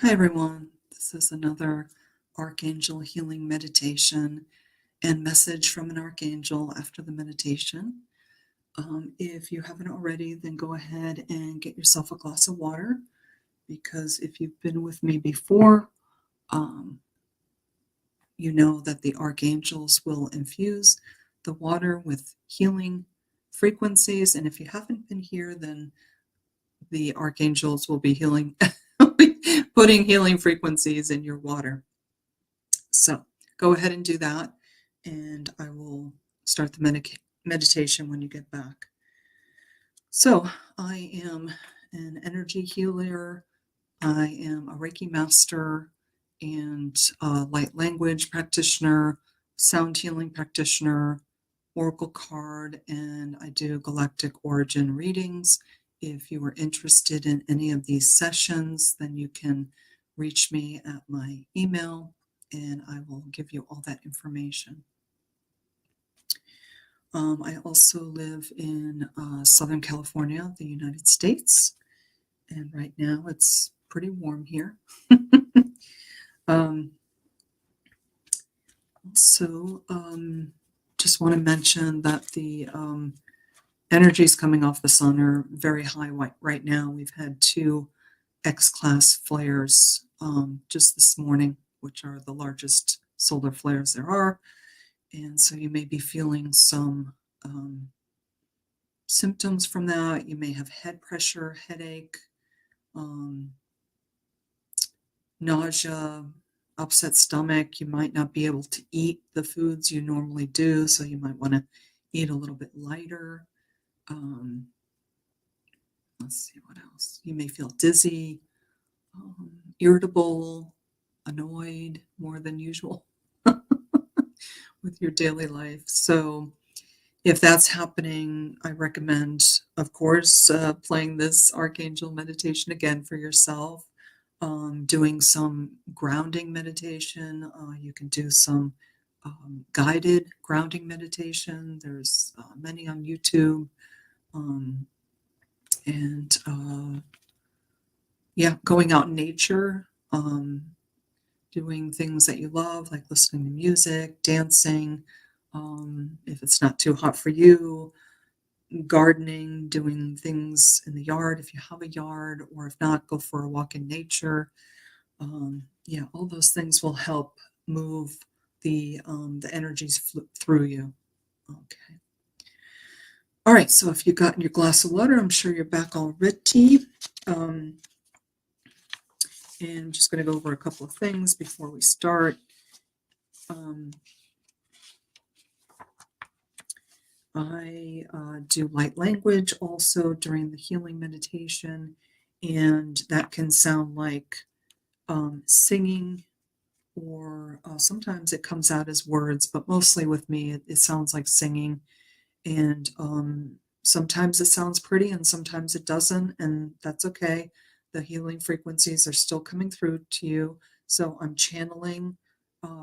Hi, everyone. This is another Archangel healing meditation and message from an Archangel after the meditation. If you haven't already, then go ahead and get yourself a glass of water, because if you've been with me before, um, you know that the Archangels will infuse the water with healing frequencies. And if you haven't been here, then the Archangels will be healing, putting healing frequencies in your water. So go ahead and do that, and I will start the meditation when you get back. So I am an energy healer. I am a Reiki master and a light language practitioner, sound healing practitioner, oracle card, and I do galactic origin readings. If you are interested in any of these sessions, then you can reach me at my email and I will give you all that information. I also live in Southern California, the United States, and right now it's pretty warm here. So just want to mention that the energies coming off the sun are very high right now. We've had 2 X-class flares just this morning, which are the largest solar flares there are. And so you may be feeling some symptoms from that. You may have head pressure, headache, nausea, upset stomach. You might not be able to eat the foods you normally do, so you might want to eat a little bit lighter. Let's see what else. You may feel dizzy, irritable, annoyed more than usual with your daily life. So if that's happening, I recommend, of course, playing this Archangel meditation again for yourself, doing some grounding meditation. You can do some guided grounding meditation. There's many on YouTube. Going out in nature, doing things that you love, like listening to music, dancing, if it's not too hot for you, gardening, doing things in the yard if you have a yard, or if not, go for a walk in nature. All those things will help move the energies through you. Okay. All right, so if you got your glass of water, I'm sure you're back already. And I'm just going to go over a couple of things before we start. I do light language also during the healing meditation, and that can sound like singing, or sometimes it comes out as words, but mostly with me it sounds like singing. And sometimes it sounds pretty and sometimes it doesn't, and that's okay. The healing frequencies are still coming through to you, so I'm channeling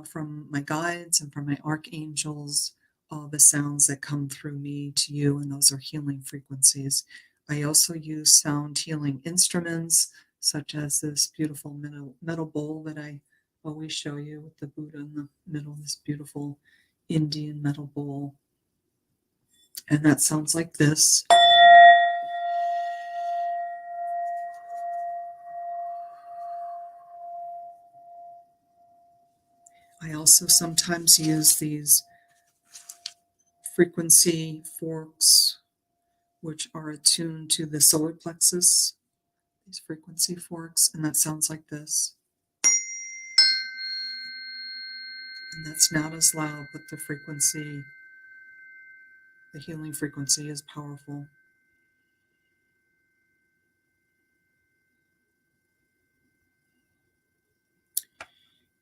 from my guides and from my archangels all the sounds that come through me to you, and those are healing frequencies. I also use sound healing instruments, such as this beautiful metal bowl that I always show you with the Buddha in the middle, this beautiful Indian metal bowl. And that sounds like this. I also sometimes use these frequency forks, which are attuned to the solar plexus, these frequency forks, and that sounds like this. And that's not as loud, but the healing frequency is powerful.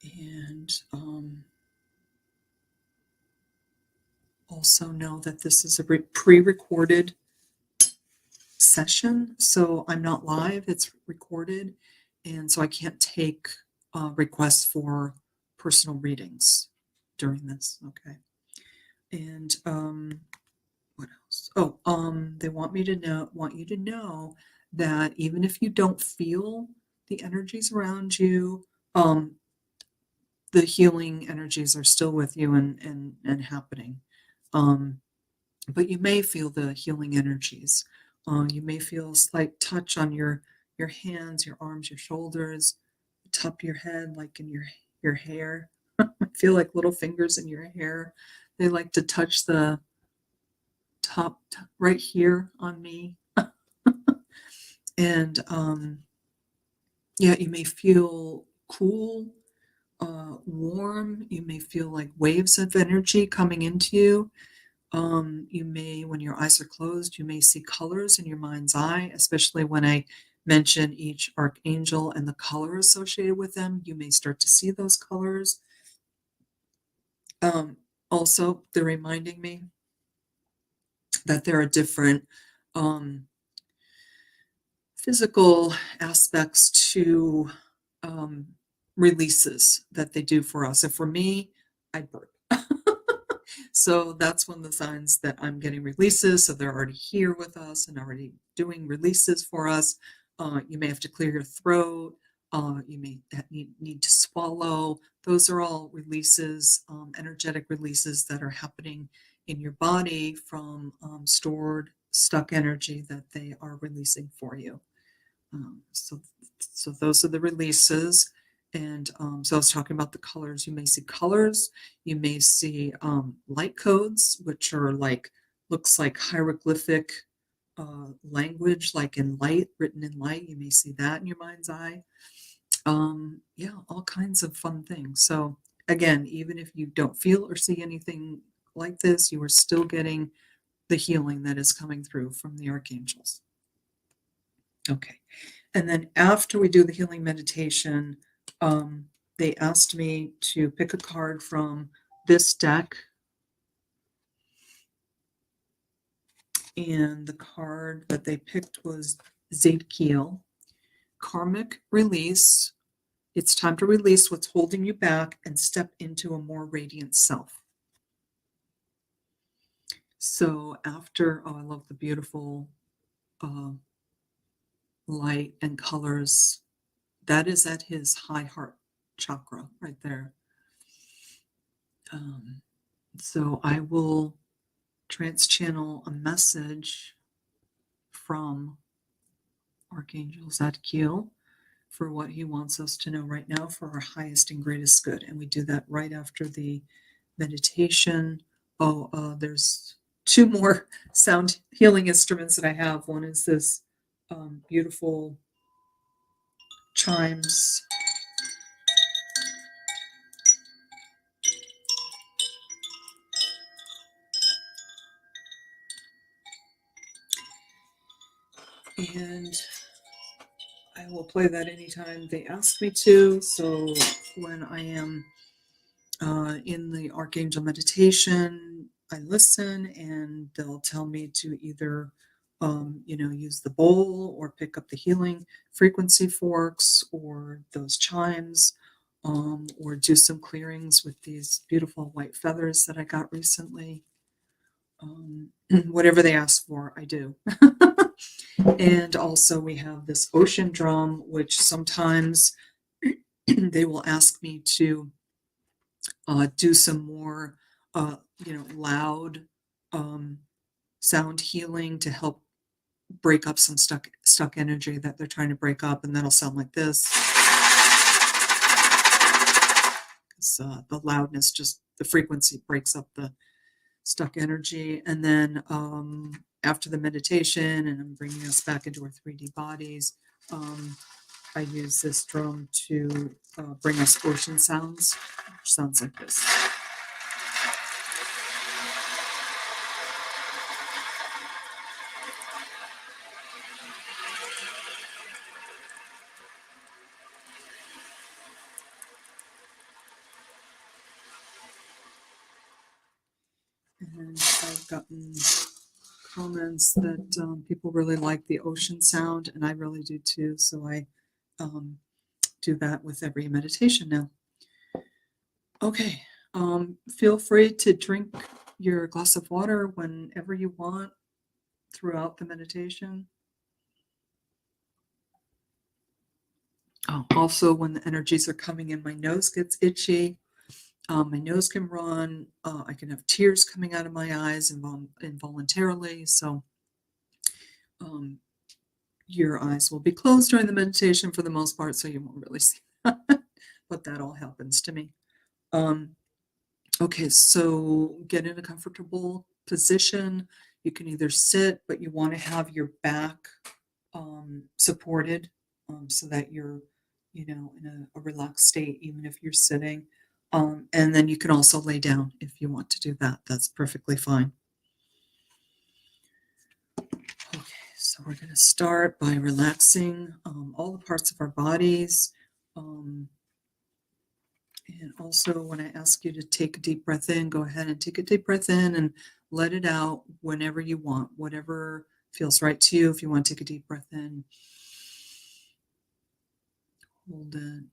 And also know that this is a pre-recorded session, so I'm not live, it's recorded, and so I can't take requests for personal readings during this. Okay. And what else? They want you to know that even if you don't feel the energies around you, um, the healing energies are still with you and happening. Um, but you may feel the healing energies. You may feel a slight touch on your hands, your arms, your shoulders, the top of your head, like in your hair. I feel like little fingers in your hair. They like to touch the right here on me. And yeah, you may feel cool, warm. You may feel like waves of energy coming into you. You may, when your eyes are closed, you may see colors in your mind's eye, especially when I mention each archangel and the color associated with them. You may start to see those colors. Also, they're reminding me that there are different physical aspects to um, releases that they do for us. And for me, I burp. So that's one of the signs that I'm getting releases. So they're already here with us and already doing releases for us. You may have to clear your throat. You may need to swallow. Those are all releases, energetic releases that are happening in your body from stored, stuck energy that they are releasing for you. So, so those are the releases. And so I was talking about the colors. You may see colors. You may see light codes, which are like, looks like hieroglyphic language, like in light, written in light. You may see that in your mind's eye. Yeah, all kinds of fun things. So again, even if you don't feel or see anything like this, you are still getting the healing that is coming through from the archangels. Okay. And then after we do the healing meditation, they asked me to pick a card from this deck. And the card that they picked was Zadkiel, Karmic Release. It's time to release what's holding you back and step into a more radiant self. So after, oh, I love the beautiful light and colors. That is at his high heart chakra right there. So I will trans-channel a message from Archangel Zadkiel for what he wants us to know right now for our highest and greatest good. And we do that right after the meditation. There's two more sound healing instruments that I have. One is this beautiful chimes. And I will play that anytime they ask me to. So when I am in the Archangel meditation, I listen and they'll tell me to either, use the bowl or pick up the healing frequency forks or those chimes, or do some clearings with these beautiful white feathers that I got recently. Whatever they ask for, I do. And also we have this ocean drum, which sometimes they will ask me to do some more, loud sound healing to help break up some stuck energy that they're trying to break up, and that'll sound like this. The loudness, just the frequency breaks up the stuck energy. And then after the meditation, and I'm bringing us back into our 3D bodies, I use this drum to bring us ocean sounds, which sounds like this. And I've gotten comments that people really like the ocean sound, and I really do too. So I do that with every meditation now. Okay, feel free to drink your glass of water whenever you want throughout the meditation. Also, when the energies are coming in, my nose gets itchy. My nose can run. I can have tears coming out of my eyes involuntarily. So um, your eyes will be closed during the meditation for the most part, so you won't really see that. But that all happens to me. Okay, so get in a comfortable position. You can either sit, but you want to have your back supported so that you're, in a relaxed state, even if you're sitting. And then you can also lay down if you want to do that. That's perfectly fine. Okay, so we're going to start by relaxing all the parts of our bodies. And also, when I ask you to take a deep breath in, go ahead and take a deep breath in and let it out whenever you want, whatever feels right to you. If you want to take a deep breath in, hold it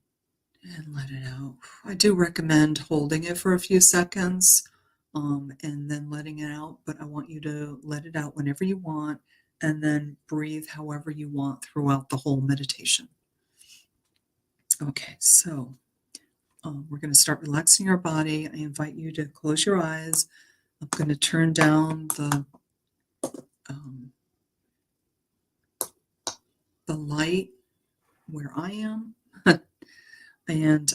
and let it out. I do recommend holding it for a few seconds and then letting it out, but I want you to let it out whenever you want and then breathe however you want throughout the whole meditation. Okay, so we're going to start relaxing our body. I invite you to close your eyes. I'm going to turn down the light where I am. And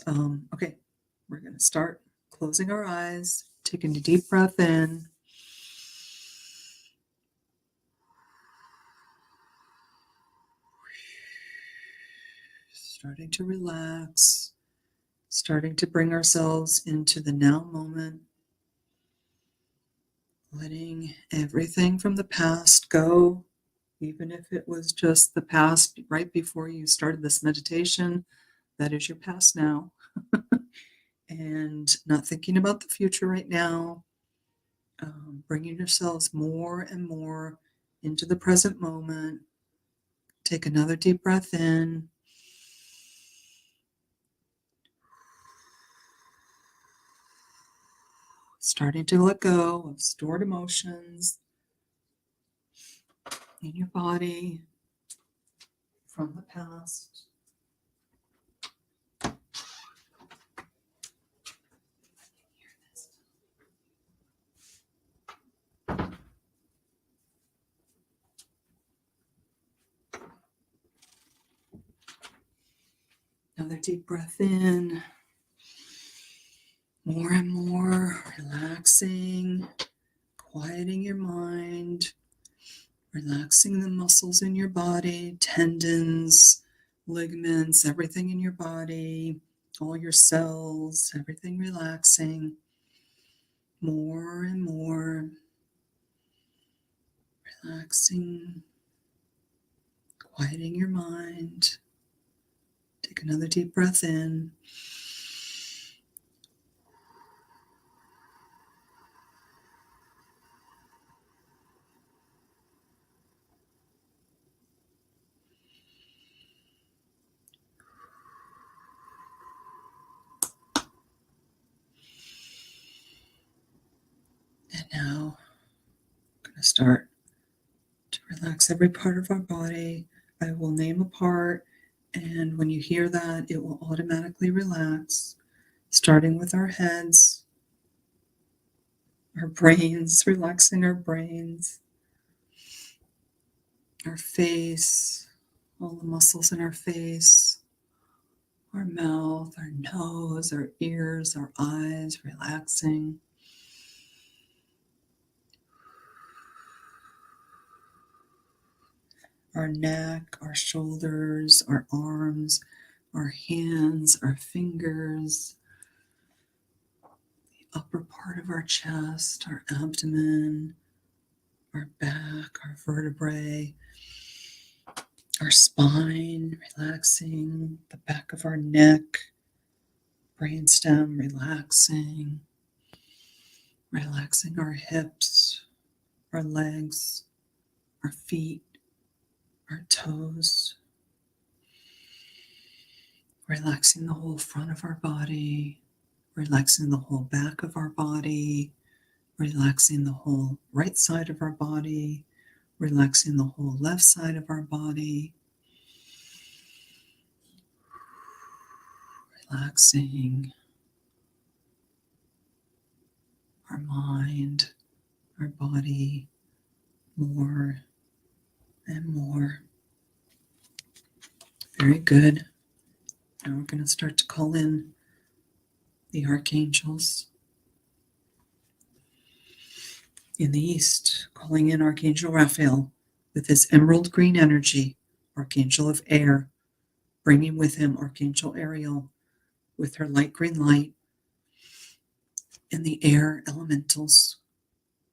okay, we're going to start closing our eyes, taking a deep breath in. Starting to relax, starting to bring ourselves into the now moment, letting everything from the past go, even if it was just the past right before you started this meditation. That is your past now. And not thinking about the future right now, bringing yourselves more and more into the present moment. Take another deep breath in. Starting to let go of stored emotions in your body from the past. Another deep breath in. More and more relaxing, quieting your mind, relaxing the muscles in your body, tendons, ligaments, everything in your body, all your cells, everything relaxing. More and more relaxing, quieting your mind. Take another deep breath in. And now I'm going to start to relax every part of our body. I will name a part, and when you hear that, it will automatically relax, starting with our heads, our brains, relaxing our brains, our face, all the muscles in our face, our mouth, our nose, our ears, our eyes, relaxing. Our neck, our shoulders, our arms, our hands, our fingers, the upper part of our chest, our abdomen, our back, our vertebrae, our spine, relaxing, the back of our neck, brainstem, relaxing, relaxing our hips, our legs, our feet, our toes, relaxing the whole front of our body, relaxing the whole back of our body, relaxing the whole right side of our body, relaxing the whole left side of our body. relaxing our mind, our body more and more. Very good. Now we're going to start to call in the archangels. In the east, calling in Archangel Raphael with his emerald green energy, Archangel of Air, bringing with him Archangel Ariel with her light green light, and the air elementals.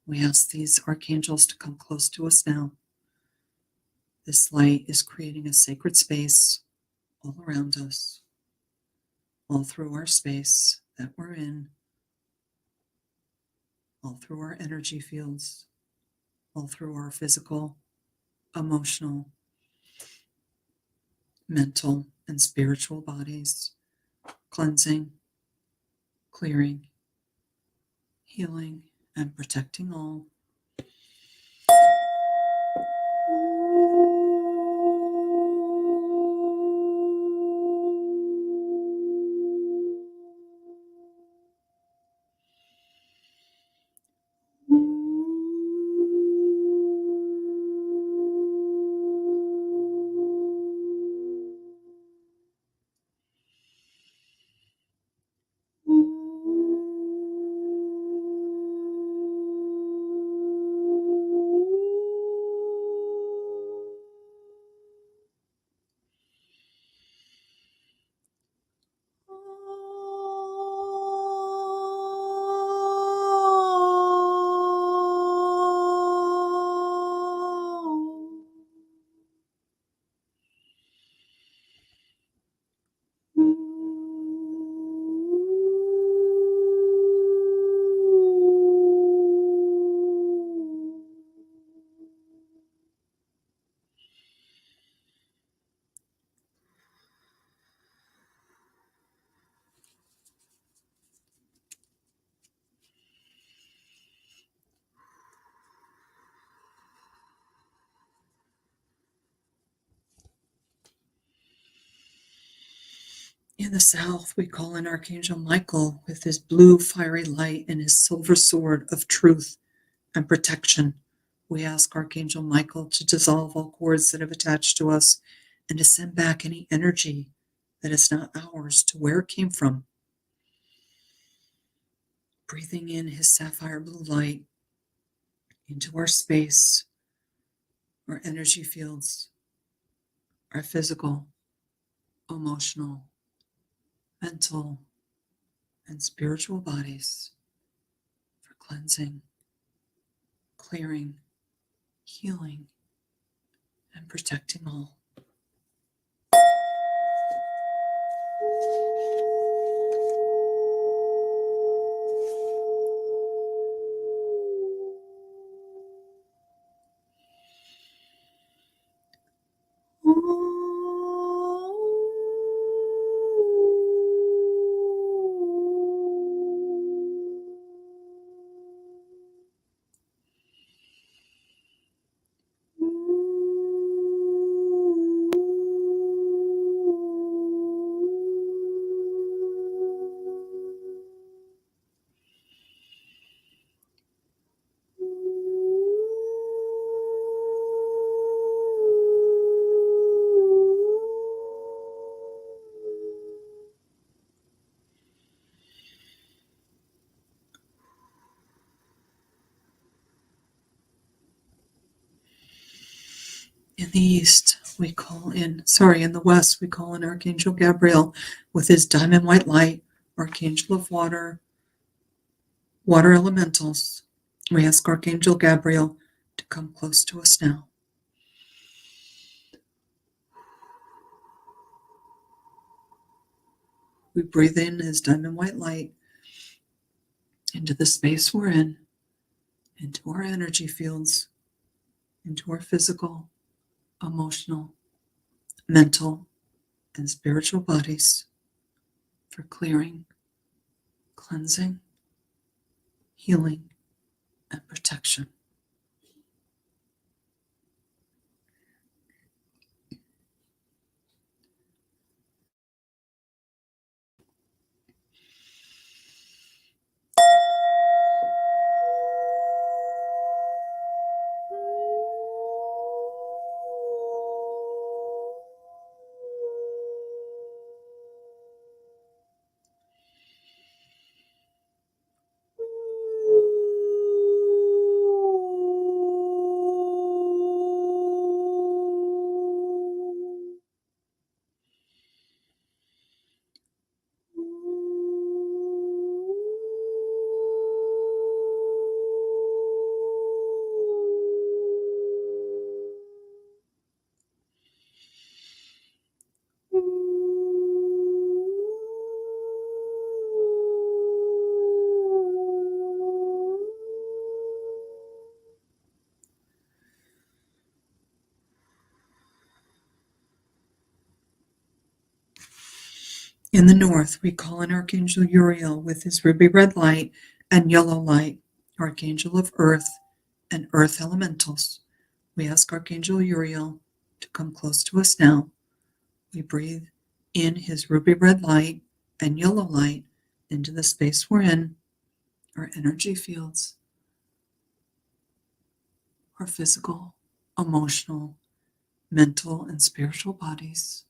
We ask these archangels to come close to us now. This light is creating a sacred space all around us, all through our space that we're in, all through our energy fields, all through our physical, emotional, mental, and spiritual bodies, cleansing, clearing, healing, and protecting all. In the south, we call in Archangel Michael with his blue fiery light and his silver sword of truth and protection. We ask Archangel Michael to dissolve all cords that have attached to us and to send back any energy that is not ours to where it came from. Breathing in his sapphire blue light into our space, our energy fields, our physical, emotional, mental, and spiritual bodies for cleansing, clearing, healing, and protecting all. In the west, we call in Archangel Gabriel with his diamond white light, Archangel of Water, water elementals. We ask Archangel Gabriel to come close to us now. We breathe in his diamond white light into the space we're in, into our energy fields, into our physical, emotional, mental, and spiritual bodies for clearing, cleansing, healing, and protection. In the north, we call in Archangel Uriel with his ruby red light and yellow light, Archangel of Earth and Earth Elementals. We ask Archangel Uriel to come close to us now. We breathe in his ruby red light and yellow light into the space we're in, our energy fields, our physical, emotional, mental, and spiritual bodies,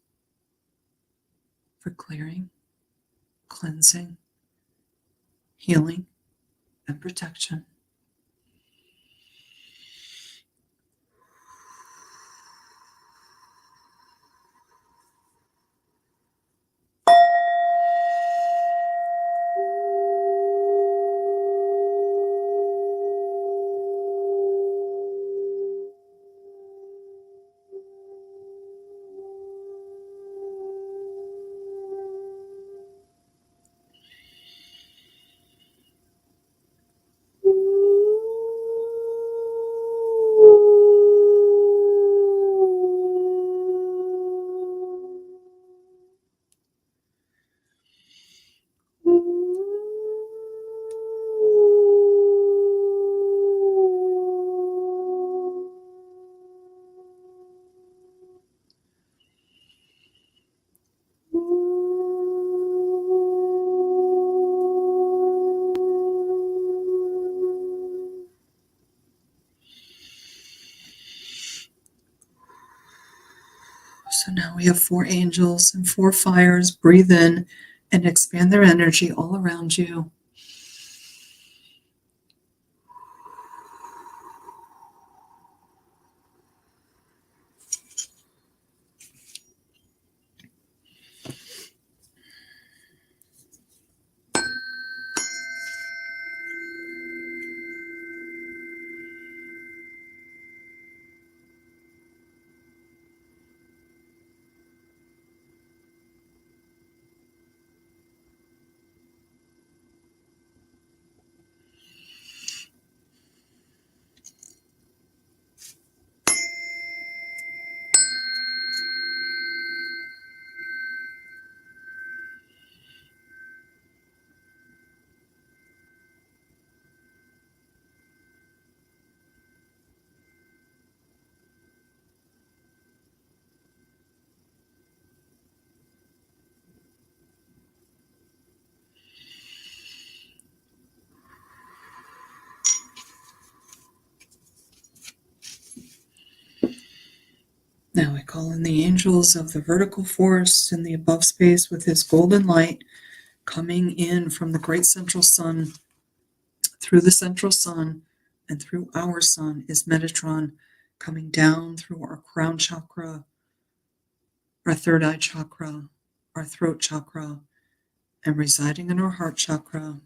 for clearing, cleansing, healing, and protection. So now we have 4 angels and 4 fires. Breathe in and expand their energy all around you. Now we call in the angels of the vertical force in the above space with his golden light coming in from the great central sun, through the central sun, and through our sun is Metatron, coming down through our crown chakra, our third eye chakra, our throat chakra, and residing in our heart chakra.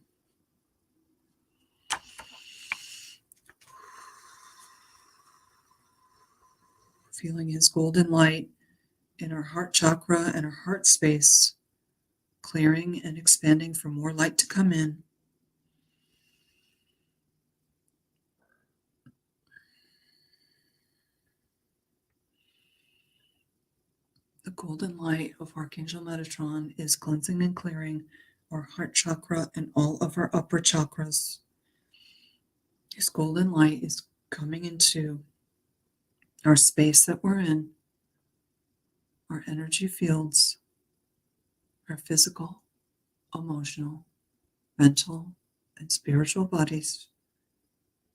Feeling his golden light in our heart chakra and our heart space, clearing and expanding for more light to come in. The golden light of Archangel Metatron is cleansing and clearing our heart chakra and all of our upper chakras. His golden light is coming into our space that we're in, our energy fields, our physical, emotional, mental, and spiritual bodies,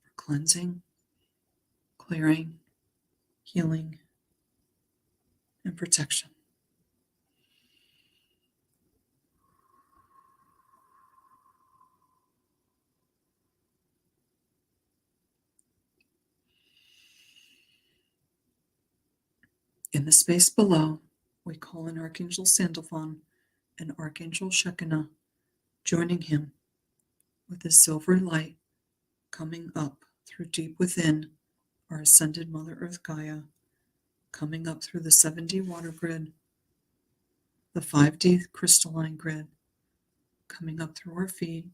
for cleansing, clearing, healing, and protection. In the space below, we call in Archangel Sandalphon and Archangel Shekinah, joining him with his silver light coming up through deep within our ascended Mother Earth Gaia, coming up through the 7D water grid, the 5D crystalline grid, coming up through our feet,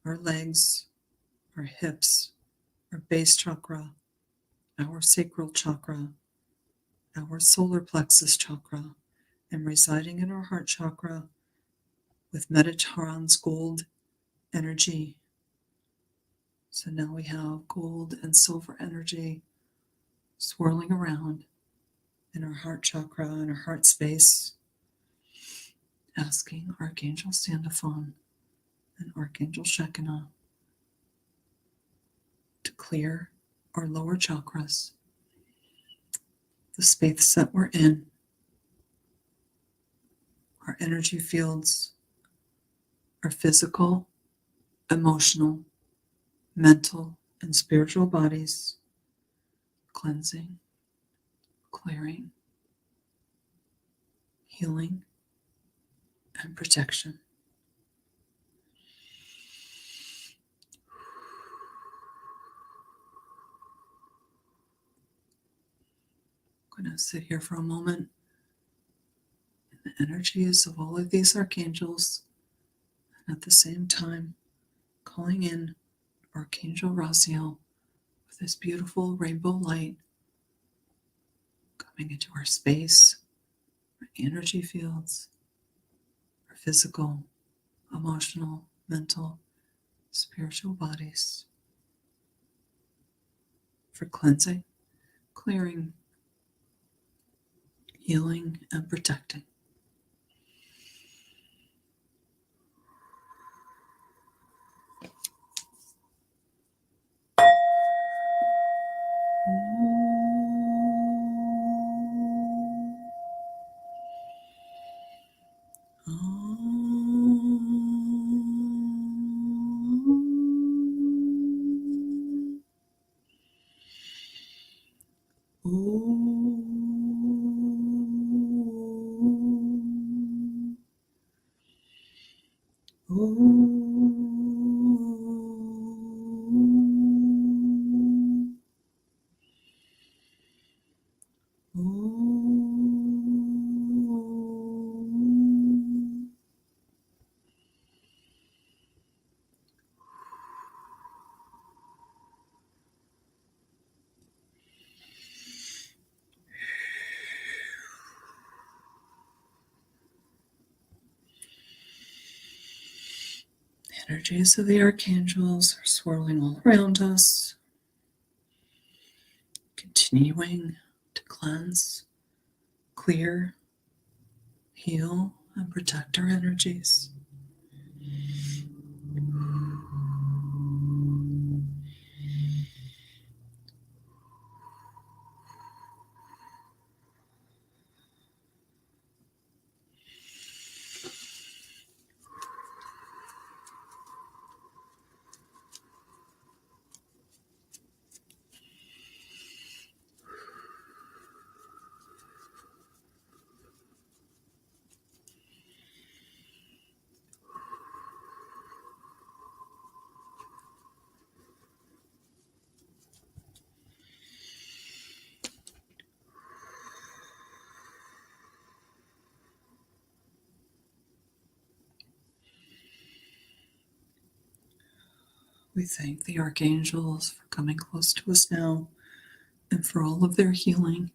our legs, our hips, our base chakra, our sacral chakra, our solar plexus chakra, and residing in our heart chakra with Metatron's gold energy. So now we have gold and silver energy swirling around in our heart chakra and our heart space, asking Archangel Sandalphon and Archangel Shekinah to clear our lower chakras, the space that we're in, our energy fields, our physical, emotional, mental, and spiritual bodies, cleansing, clearing, healing, and protection. I'm going to sit here for a moment in the energies of all of these archangels, and at the same time calling in Archangel Raziel with this beautiful rainbow light coming into our space, our energy fields, our physical, emotional, mental, spiritual bodies for cleansing, clearing, healing, and protecting. The energies of the archangels are swirling all around us, continuing to cleanse, clear, heal, and protect our energies. We thank the archangels for coming close to us now and for all of their healing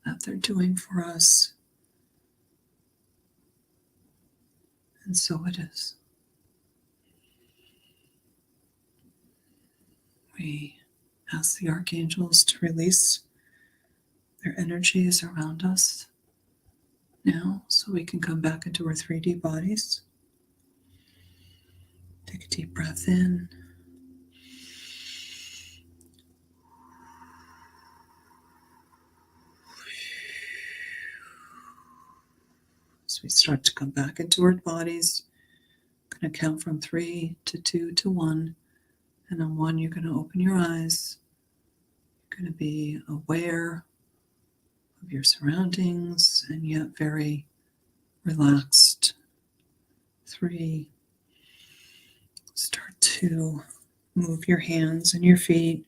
that they're doing for us. And so it is. We ask the archangels to release their energies around us now so we can come back into our 3D bodies. Take a deep breath in. As we start to come back into our bodies, I'm going to count from 3 to 2 to 1. And on 1, you're going to open your eyes. You're going to be aware of your surroundings and yet very relaxed. 3, start to move your hands and your feet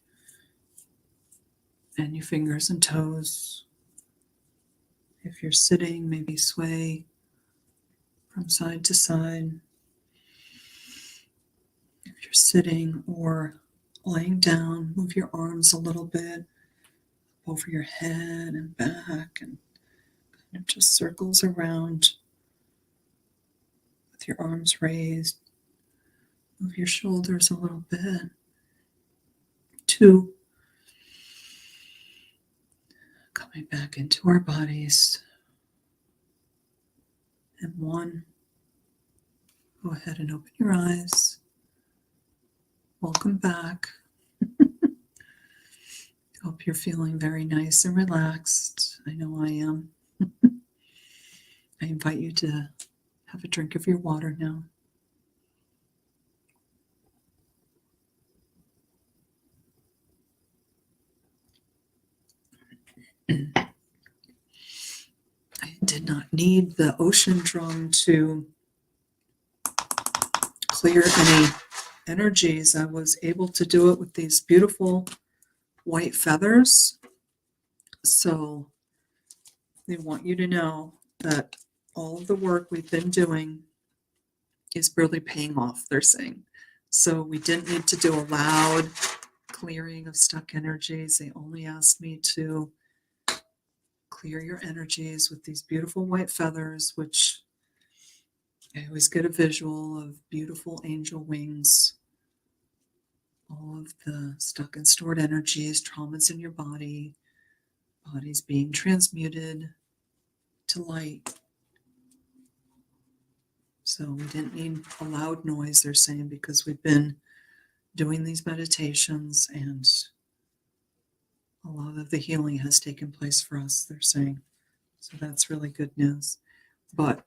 and your fingers and toes. If you're sitting, maybe sway from side to side. If you're sitting or laying down, move your arms a little bit over your head and back and kind of just circles around with with your arms raised. Move your shoulders a little bit. 2. Coming back into our bodies. And 1. Go ahead and open your eyes. Welcome back. Hope you're feeling very nice and relaxed. I know I am. I invite you to have a drink of your water now. I did not need the ocean drum to clear any energies. I was able to do it with these beautiful white feathers. So they want you to know that all of the work we've been doing is really paying off, they're saying. So we didn't need to do a loud clearing of stuck energies. They only asked me to clear your energies with these beautiful white feathers, which I always get a visual of beautiful angel wings. All of the stuck and stored energies, traumas in your body, bodies being transmuted to light. So we didn't need a loud noise, they're saying, because we've been doing these meditations and a lot of the healing has taken place for us, they're saying. So that's really good news. But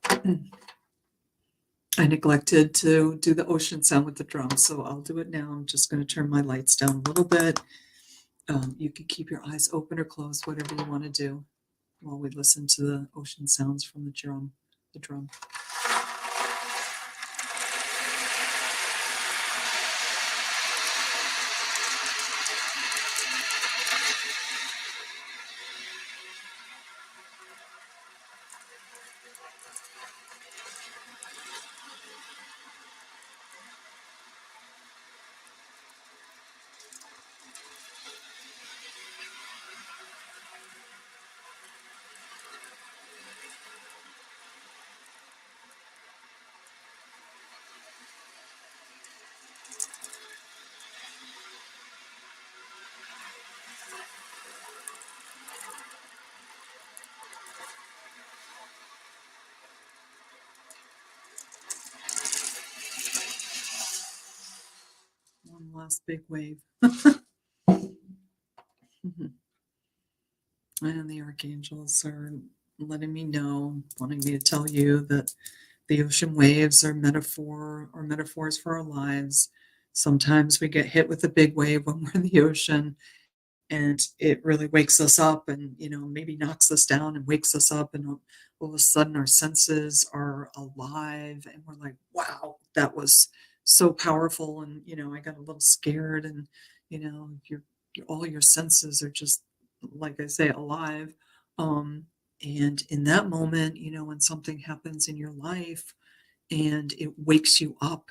I neglected to do the ocean sound with the drum, so I'll do it now. I'm just going to turn my lights down a little bit. You can keep your eyes open or closed, whatever you want to do, while we listen to the ocean sounds from the drum. One last big wave. And the archangels are letting me know, wanting me to tell you that the ocean waves are metaphors for our lives. Sometimes we get hit with a big wave when we're in the ocean, and it really wakes us up and maybe knocks us down and wakes us up, and all of a sudden our senses are alive and we're like, wow, that was so powerful. And I got a little scared, and your all your senses are just, like I say, alive. And in that moment, when something happens in your life and it wakes you up,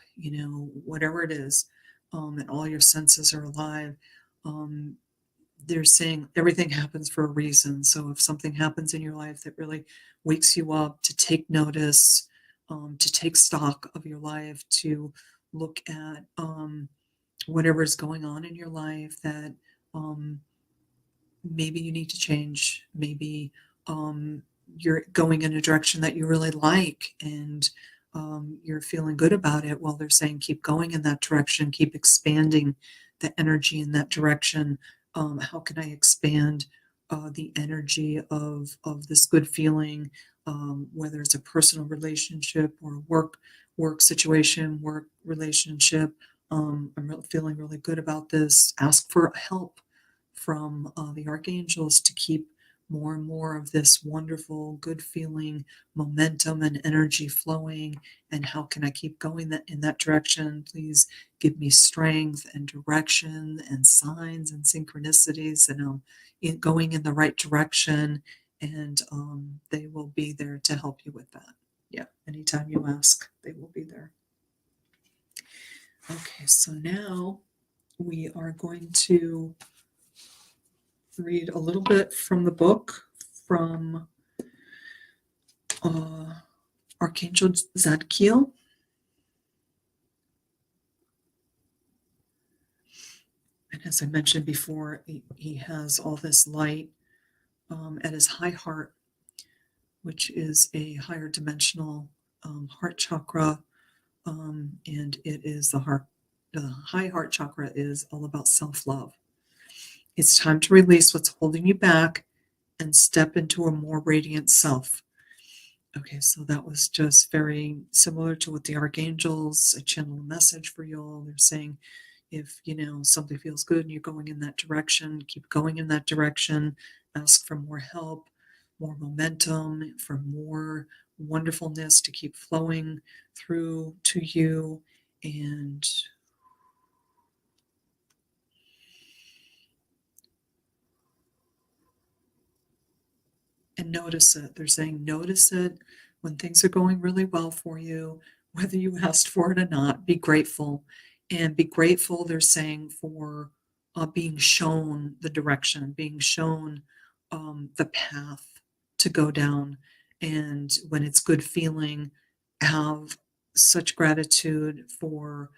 whatever it is, and all your senses are alive, um, they're saying everything happens for a reason. So if something happens in your life that really wakes you up, to take notice, to take stock of your life, to look at whatever's going on in your life that maybe you need to change. Maybe you're going in a direction that you really like, and you're feeling good about it. Well, they're saying keep going in that direction, keep expanding the energy in that direction. How can I expand the energy of this good feeling, whether it's a personal relationship or a work situation, work relationship? Feeling really good about this. Ask for help from the archangels to keep more and more of this wonderful, good feeling, momentum and energy flowing. And how can I keep going in that direction? Please give me strength and direction and signs and synchronicities, and going in the right direction. And they will be there to help you with that. Yeah, anytime you ask, they will be there. Okay, so now we are going to read a little bit from the book from Archangel Zadkiel. And as I mentioned before, he has all this light at his high heart, which is a higher dimensional heart chakra. And it is the heart. The high heart chakra is all about self-love. It's time to release what's holding you back and step into a more radiant self. Okay, so that was just very similar to what the archangels, I channel a message for you all. They're saying if something feels good and you're going in that direction, keep going in that direction. Ask for more help, more momentum, for more wonderfulness to keep flowing through to you. And notice it. They're saying notice it when things are going really well for you, whether you asked for it or not. Be grateful. And be grateful, they're saying, for being shown the direction, being shown the path to go down. And when it's good feeling, have such gratitude for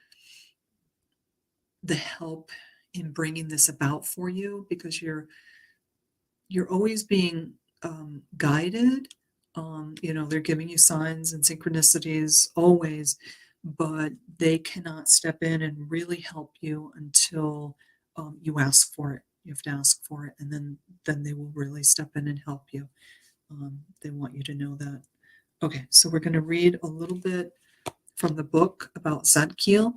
the help in bringing this about for you, because you're always being guided. They're giving you signs and synchronicities always, but they cannot step in and really help you until you ask for it. You have to ask for it, and then they will really step in and help you. They want you to know that. Okay, so we're going to read a little bit from the book about Zadkiel,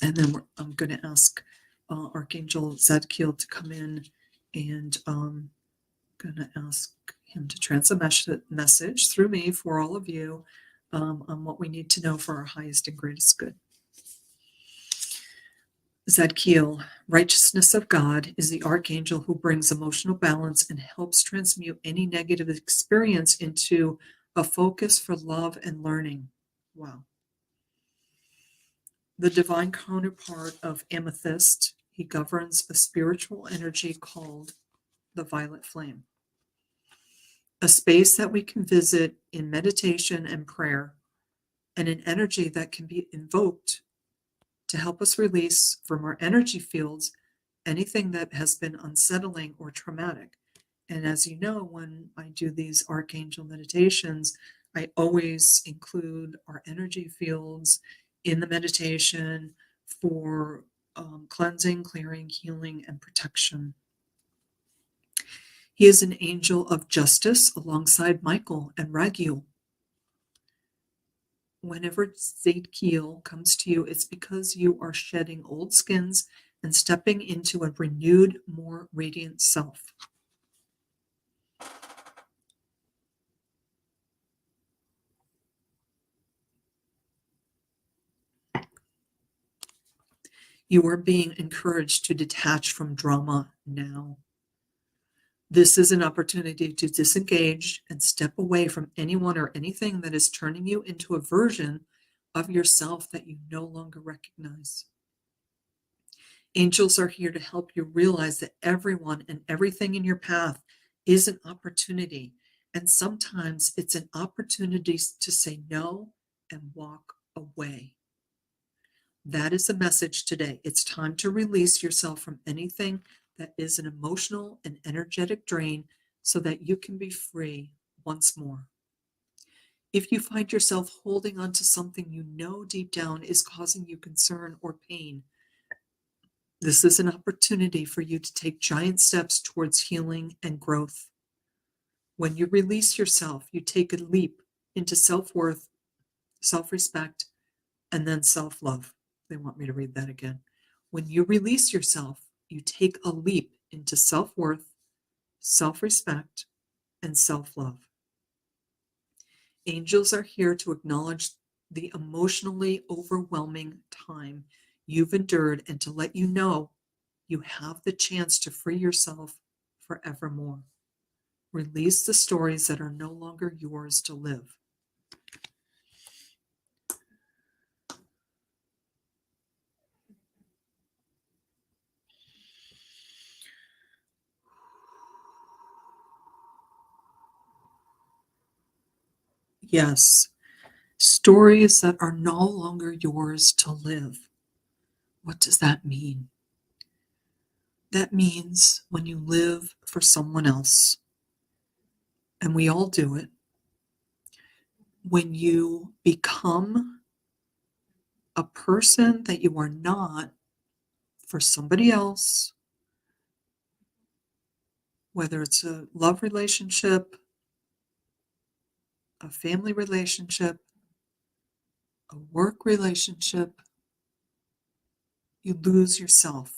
and then I'm going to ask Archangel Zadkiel to come in, and going to ask him to transmit a message through me for all of you on what we need to know for our highest and greatest good. Zadkiel, righteousness of God, is the archangel who brings emotional balance and helps transmute any negative experience into a focus for love and learning. Wow. The divine counterpart of amethyst, he governs a spiritual energy called the violet flame, a space that we can visit in meditation and prayer, and an energy that can be invoked to help us release from our energy fields anything that has been unsettling or traumatic. And as you know, when I do these archangel meditations, I always include our energy fields in the meditation for cleansing, clearing, healing, and protection. He is an angel of justice alongside Michael and Raguel. Whenever Zadkiel comes to you, it's because you are shedding old skins and stepping into a renewed, more radiant self. You are being encouraged to detach from drama now. This is an opportunity to disengage and step away from anyone or anything that is turning you into a version of yourself that you no longer recognize. Angels are here to help you realize that everyone and everything in your path is an opportunity. And sometimes it's an opportunity to say no and walk away. That is the message today. It's time to release yourself from anything that is an emotional and energetic drain so that you can be free once more. If you find yourself holding on to something you know deep down is causing you concern or pain, this is an opportunity for you to take giant steps towards healing and growth. When you release yourself, you take a leap into self-worth, self-respect, and then self-love. They want me to read that again. When you release yourself, you take a leap into self-worth, self-respect, and self-love. Angels are here to acknowledge the emotionally overwhelming time you've endured and to let you know you have the chance to free yourself forevermore. Release the stories that are no longer yours to live. Yes, stories that are no longer yours to live. What does that mean? That means when you live for someone else, and we all do it, when you become a person that you are not for somebody else, whether it's a love relationship, a family relationship, a work relationship, you lose yourself.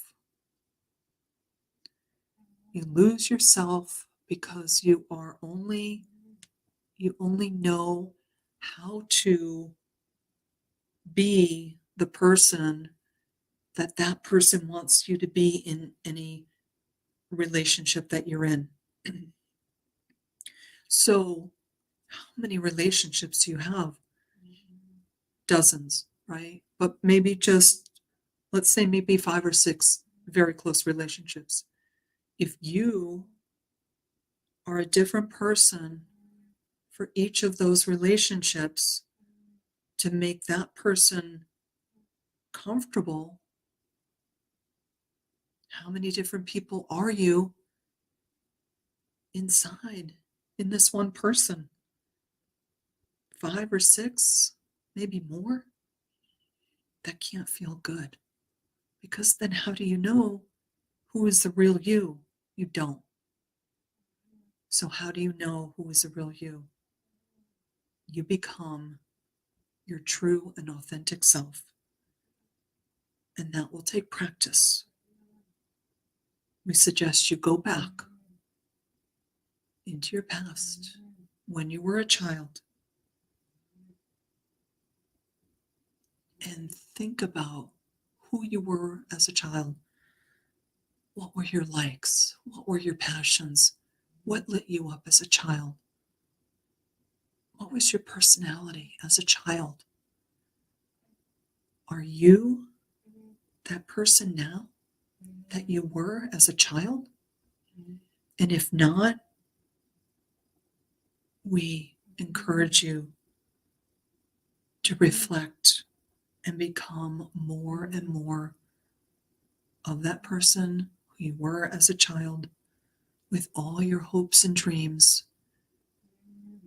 You lose yourself because you only know how to be the person that that person wants you to be in any relationship that you're in. So, how many relationships do you have? Dozens, right? But maybe just, let's say, maybe 5 or 6 very close relationships. If you are a different person for each of those relationships to make that person comfortable, how many different people are you inside in this one person? 5 or 6, maybe more? That can't feel good. Because then how do you know who is the real you? You don't. So how do you know who is the real you? You become your true and authentic self. And that will take practice. We suggest you go back into your past when you were a child and think about who you were as a child. What were your likes? What were your passions? What lit you up as a child? What was your personality as a child? Are you that person now that you were as a child? And if not, we encourage you to reflect and become more and more of that person who you were as a child, with all your hopes and dreams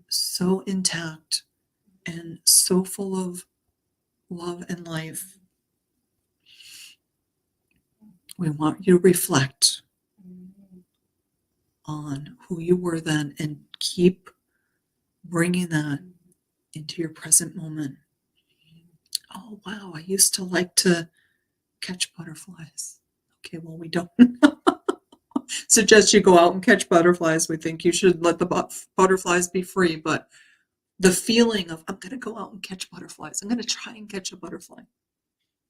so intact and so full of love and life. We want you to reflect on who you were then and keep bringing that into your present moment. Oh, wow, I used to like to catch butterflies. Okay, well, we don't suggest you go out and catch butterflies. We think you should let the butterflies be free, but the feeling of, I'm going to go out and catch butterflies, I'm going to try and catch a butterfly.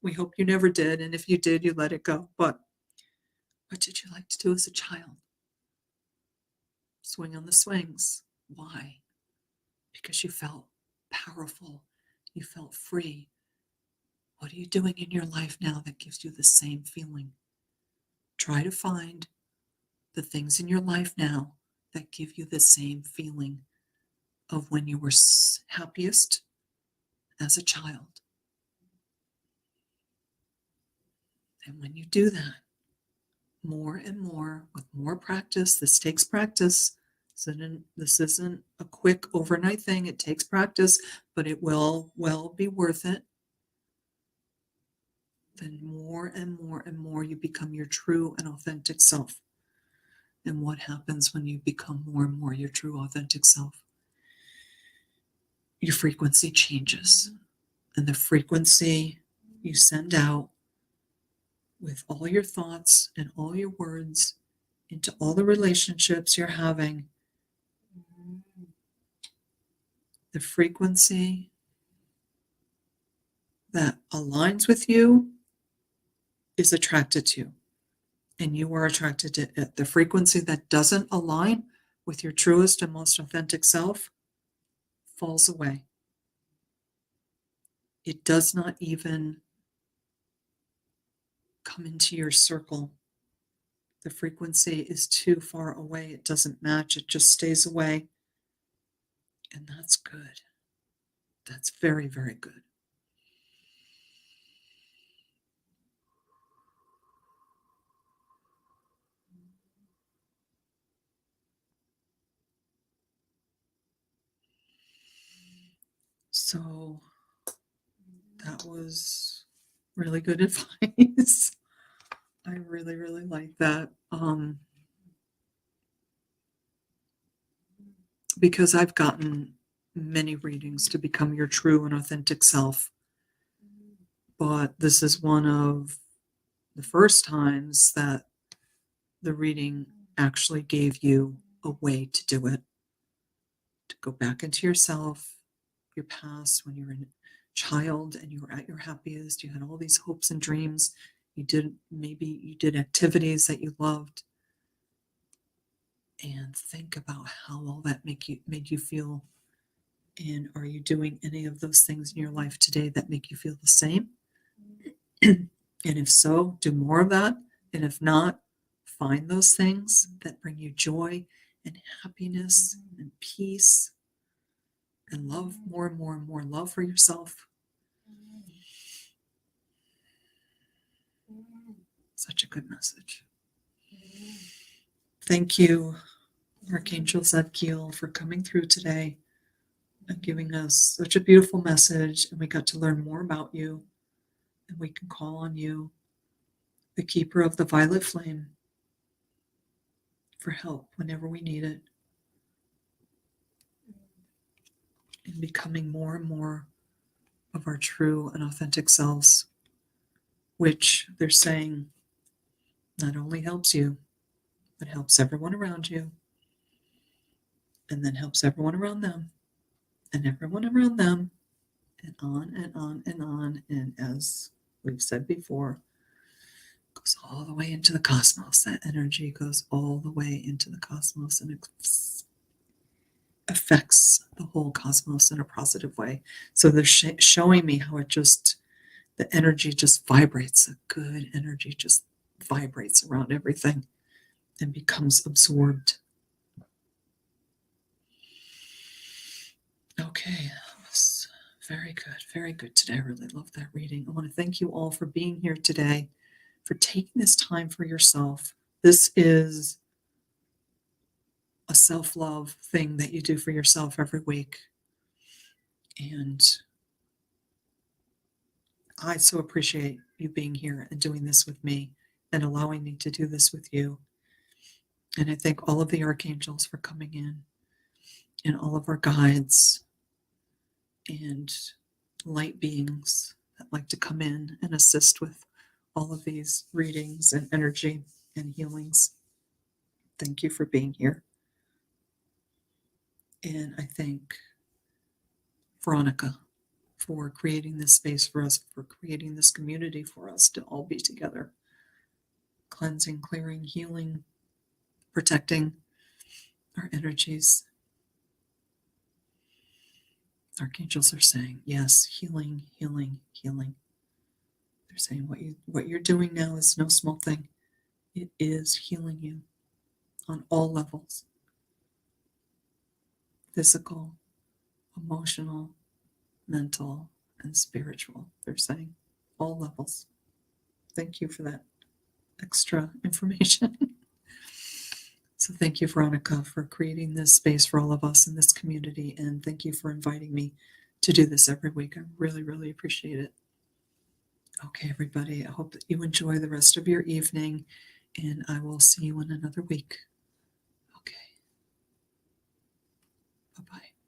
We hope you never did, and if you did, you let it go. But what did you like to do as a child? Swing on the swings. Why? Because you felt powerful. You felt free. What are you doing in your life now that gives you the same feeling? Try to find the things in your life now that give you the same feeling of when you were happiest as a child. And when you do that, more and more, with more practice, this takes practice. So this isn't a quick overnight thing. It takes practice, but it will be worth it. Then more and more and more you become your true and authentic self. And what happens when you become more and more your true authentic self? Your frequency changes. And the frequency you send out with all your thoughts and all your words into all the relationships you're having, the frequency that aligns with you is attracted to you, and you are attracted to it. The frequency that doesn't align with your truest and most authentic self falls away. It does not even come into your circle. The frequency is too far away. It doesn't match. It just stays away. And that's good. That's very, very good. So that was really good advice. I really, really like that. Because I've gotten many readings to become your true and authentic self. But this is one of the first times that the reading actually gave you a way to do it, to go back into yourself, your past, when you were a child and you were at your happiest, you had all these hopes and dreams, maybe you did activities that you loved, and think about how all that made you feel. And are you doing any of those things in your life today that make you feel the same? And if so, do more of that. And if not, find those things that bring you joy and happiness and peace and love, more and more and more love for yourself. Such a good message. Thank you, Archangel Zadkiel, for coming through today and giving us such a beautiful message. And we got to learn more about you. And we can call on you, the keeper of the violet flame, for help whenever we need it. In becoming more and more of our true and authentic selves, which they're saying not only helps you, but helps everyone around you, and then helps everyone around them, and everyone around them, and on and on and on. And as we've said before, goes all the way into the cosmos. That energy goes all the way into the cosmos and it affects the whole cosmos in a positive way. So they're showing me how the energy just vibrates. A good energy just vibrates around everything and becomes absorbed. Okay, that was very good today. I really love that reading. I want to thank you all for being here today, for taking this time for yourself. This is a self-love thing that you do for yourself every week. And I so appreciate you being here and doing this with me and allowing me to do this with you. And I thank all of the archangels for coming in and all of our guides and light beings that like to come in and assist with all of these readings and energy and healings. Thank you for being here. And I thank Veronica for creating this space for us, for creating this community for us to all be together, cleansing, clearing, healing, protecting our energies. Archangels are saying, yes, healing, healing, healing. They're saying what you're doing now is no small thing. It is healing you on all levels. Physical, emotional, mental, and spiritual. They're saying all levels. Thank you for that extra information. So thank you, Veronica, for creating this space for all of us in this community. And thank you for inviting me to do this every week. I really, really appreciate it. Okay, everybody, I hope that you enjoy the rest of your evening, and I will see you in another week.